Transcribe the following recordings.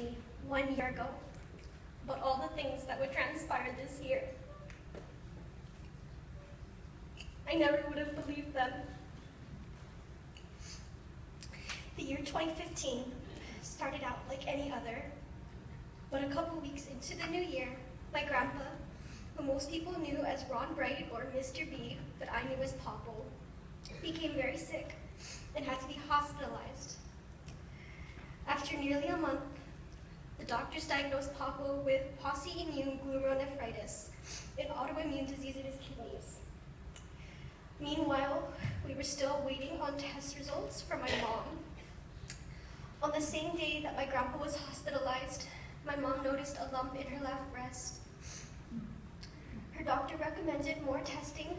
me 1 year ago about all the things that would transpire this year. I never would have believed them. The year 2015 started out like any other, but a couple weeks into the new year, my grandpa, who most people knew as Ron Bright or Mr. B, but I knew as Poppo, became very sick and had to be hospitalized. After nearly a month, the doctors diagnosed Poppo with posse-immune glomerulonephritis, an autoimmune disease in his kidneys. Meanwhile, we were still waiting on test results from my mom. On the same day that my grandpa was hospitalized, my mom noticed a lump in her left breast. Her doctor recommended more testing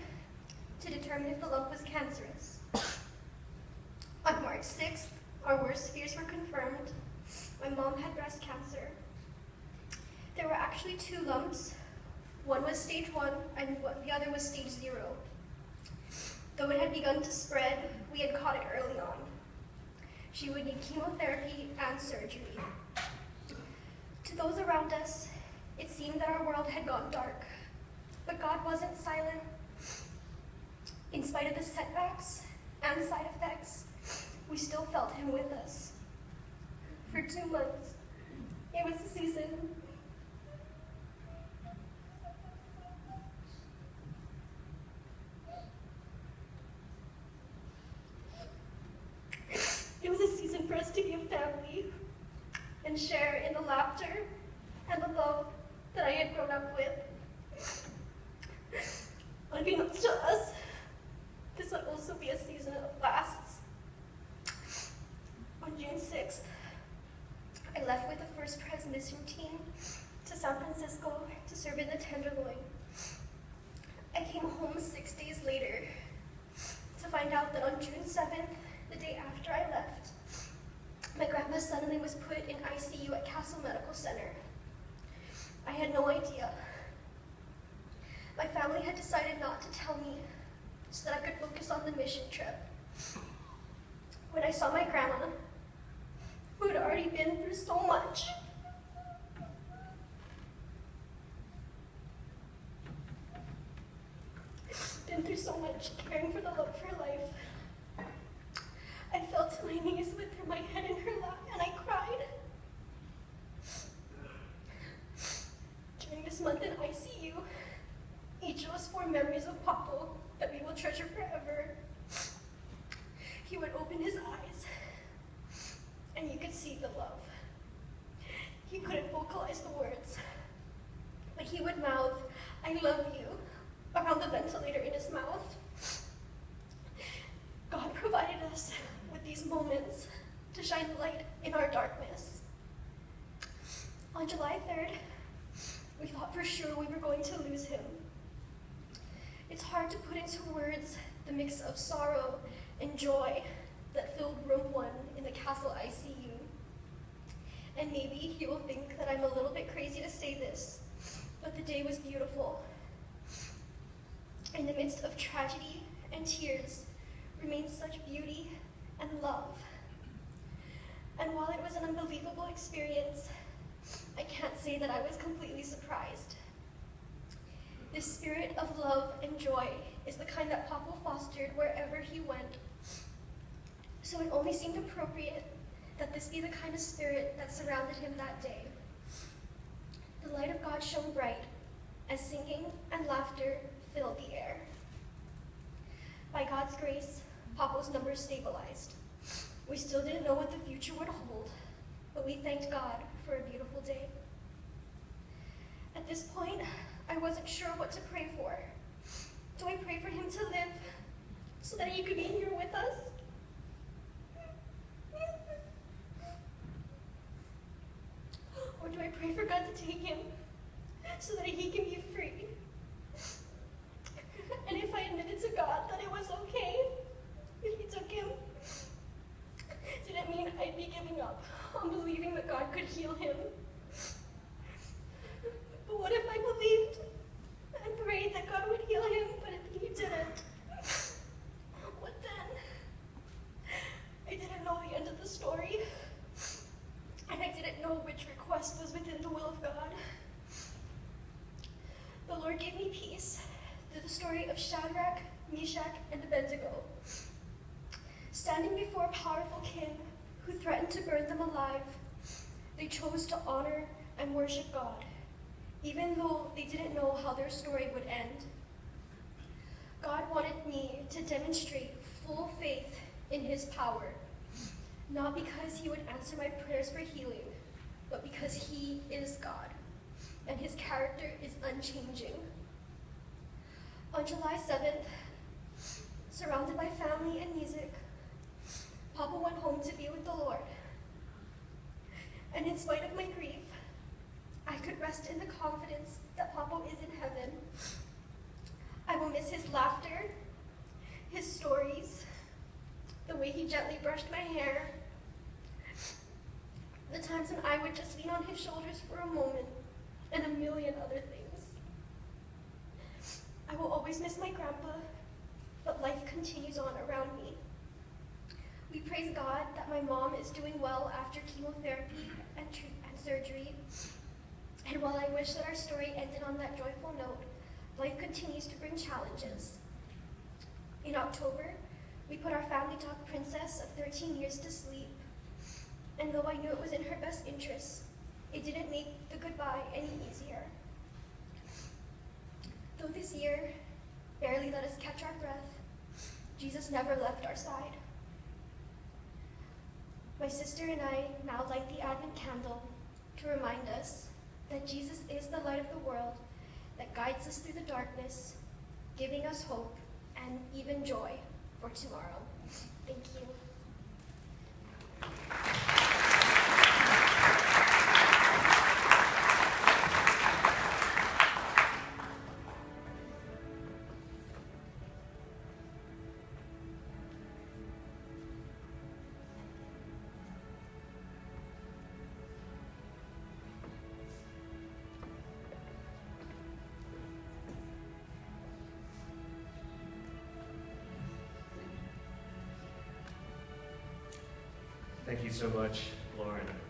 to determine if the lump was cancerous. On March 6th, our worst fears were confirmed. My mom had breast cancer. There were actually 2 lumps. One was stage 1 and the other was stage 0. Though it had begun to spread, we had caught it early on. She would need chemotherapy and surgery. To those around us, it seemed that our world had gone dark, but God wasn't silent. In spite of the setbacks and side effects, we still felt him with us. For 2 months, it was a season. It was a season for us to be a family and share in the laughter and the love that I had grown up with. Unbeknownst to us, this would also be a season of lasts. On June 6th, I left with the first Pres mission team to San Francisco to serve in the Tenderloin. I came home 6 days later to find out that on June 7th, the day after I left, my grandpa suddenly was put in ICU at Castle Medical Center. I had no idea. My family had decided not to tell me so that I could focus on the mission trip. When I saw my grandma, who had already been through so much, caring for the love of her life, I fell to my knees with my head in her lap and I cried. During this month in ICU, each of us formed memories of Poppo that we will treasure forever. He would open his eyes, and you could see the love. He couldn't vocalize the words, but he would mouth, "I love you," around the ventilator in his mouth. God provided us with these moments to shine light in our darkness. On July 3rd, we thought for sure we were going to lose him. It's hard to put into words the mix of sorrow and joy that filled room 1 in the Castle ICU. And maybe you will think that I'm a little bit crazy to say this, but the day was beautiful. In the midst of tragedy and tears remained such beauty and love. And while it was an unbelievable experience, I can't say that I was completely surprised. This spirit of love and joy is the kind that Poppo fostered wherever he went. So it only seemed appropriate that this be the kind of spirit that surrounded him that day. The light of God shone bright as singing and laughter filled the air. By God's grace, Poppo's numbers stabilized. We still didn't know what the future would hold, but we thanked God for a beautiful day. At this point, I wasn't sure what to pray for. Do I pray for him to live so that he could be here with us? Or do I pray for God to take him so that he can be free? And if I admitted to God that it was okay if he took him, did it mean I'd be giving up on believing that God could heal him? But what if I believed and prayed that God would heal him, but he didn't? What then? was within the will of God. The Lord gave me peace through the story of Shadrach, Meshach, and Abednego. Standing before a powerful king who threatened to burn them alive, they chose to honor and worship God, even though they didn't know how their story would end. God wanted me to demonstrate full faith in his power, not because he would answer my prayers for healing, but because he is God, and his character is unchanging. On July 7th, surrounded by family and music, Poppo went home to be with the Lord. And in spite of my grief, I could rest in the confidence that Poppo is in heaven. I will miss his laughter, his stories, the way he gently brushed my hair, the times when I would just lean on his shoulders for a moment, and a million other things. I will always miss my grandpa, but life continues on around me. We praise God that my mom is doing well after chemotherapy and surgery. And while I wish that our story ended on that joyful note, life continues to bring challenges. In October, we put our family dog Princess of 13 years to sleep. And though I knew it was in her best interest, it didn't make the goodbye any easier. Though this year barely let us catch our breath, Jesus never left our side. My sister and I now light the Advent candle to remind us that Jesus is the light of the world that guides us through the darkness, giving us hope and even joy for tomorrow. Thank you. Thank you so much, Lauren.